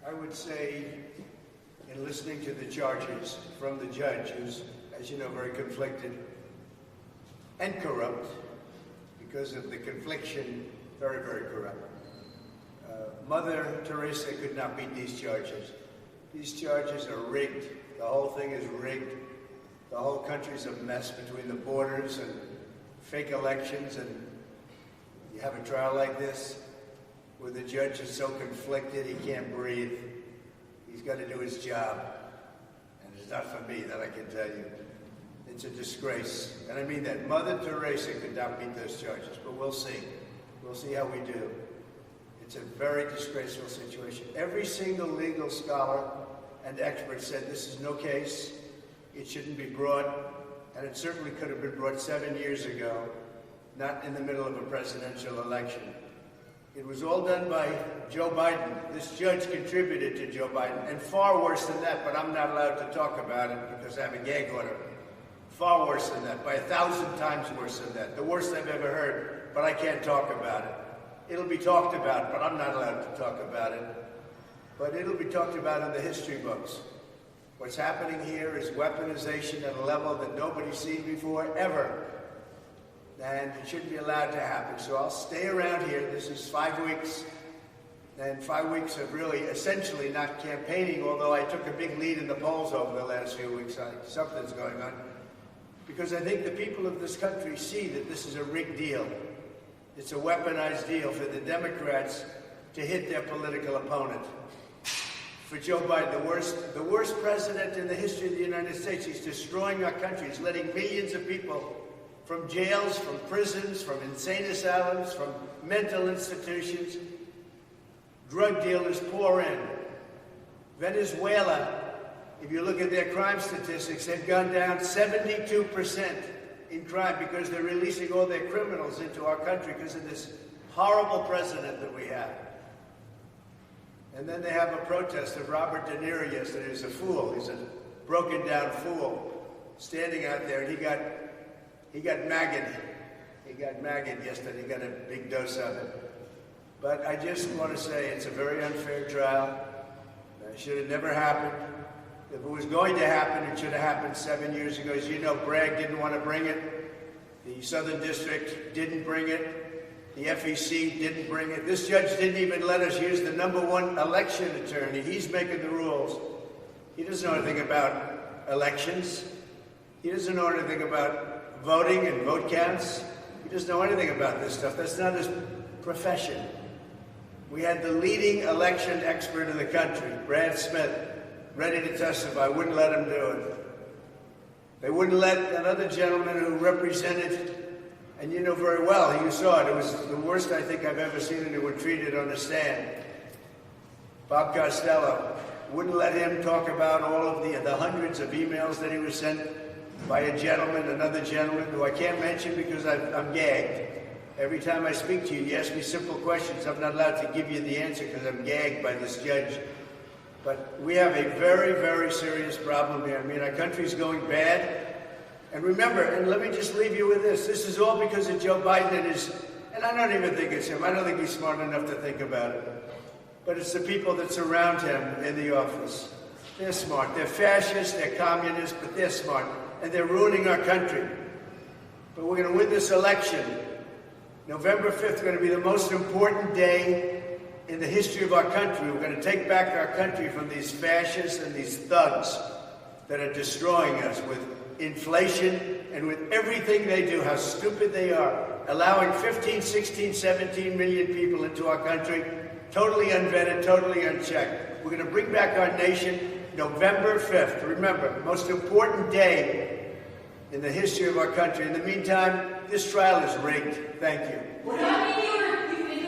I would say, in listening to the charges from the judge, who's, as you know, very conflicted and corrupt, because of the confliction, very, very corrupt. Mother Teresa could not beat these charges. These charges are rigged. The whole thing is rigged. The whole country's a mess between the borders and fake elections, and you have a trial like this where the judge is so conflicted he can't breathe. He's got to do his job. And it's not for me, that I can tell you. It's a disgrace. And I mean that. Mother Teresa could not beat those charges, but we'll see. We'll see how we do. It's a very disgraceful situation. Every single legal scholar and expert said this is no case. It shouldn't be brought, and it certainly could have been brought 7 years ago, not in the middle of a presidential election. It was all done by Joe Biden. This judge contributed to Joe Biden, and far worse than that, but I'm not allowed to talk about it because I have a gag order. Far worse than that, by 1,000 times worse than that. The worst I've ever heard, but I can't talk about it. It'll be talked about, but I'm not allowed to talk about it. But it'll be talked about in the history books. What's happening here is weaponization at a level that nobody's seen before, ever. And it shouldn't be allowed to happen. So I'll stay around here. This is 5 weeks. And 5 weeks of really essentially not campaigning, although I took a big lead in the polls over the last few weeks. Something's going on. Because I think the people of this country see that this is a rigged deal. It's a weaponized deal for the Democrats to hit their political opponent. For Joe Biden, the worst president in the history of the United States. He's destroying our country. He's letting millions of people from jails, from prisons, from insane asylums, from mental institutions, drug dealers pour in. Venezuela, if you look at their crime statistics, they've gone down 72% in crime because they're releasing all their criminals into our country because of this horrible president that we have. And then they have a protest of Robert De Niro yesterday. He's a fool. He's a broken down fool standing out there, and he got maggot. He got maggot yesterday. He got a big dose of it. But I just want to say it's a very unfair trial. It should have never happened. If it was going to happen, it should have happened 7 years ago. As you know, Bragg didn't want to bring it. The Southern District didn't bring it. The FEC didn't bring it. This judge didn't even let us use the #1 election attorney. He's making the rules. He doesn't know anything about elections. He doesn't know anything about voting and vote counts. He doesn't know anything about this stuff. That's not his profession. We had the leading election expert in the country, Brad Smith, ready to testify. Wouldn't let him do it. They wouldn't let another gentleman who represented, and you know very well, you saw it. It was the worst I think I've ever seen anyone treated on the stand. Bob Costello, wouldn't let him talk about all of the hundreds of emails that he was sent by a gentleman, another gentleman, who I can't mention because I'm gagged. Every time I speak to you, you ask me simple questions. I'm not allowed to give you the answer because I'm gagged by this judge. But we have a very, very serious problem here. I mean, our country's going bad. And remember, and let me just leave you with this. This is all because of Joe Biden and I don't even think it's him. I don't think he's smart enough to think about it. But it's the people that surround him in the office. They're smart. They're fascists, they're communists, but they're smart. And they're ruining our country. But we're going to win this election. November 5th is going to be the most important day in the history of our country. We're going to take back our country from these fascists and these thugs that are destroying us with inflation and with everything they do, how stupid they are, allowing 15, 16, 17 million people into our country, totally unvetted, totally unchecked. We're going to bring back our nation November 5th. Remember, most important day in the history of our country. In the meantime, this trial is rigged. Thank you.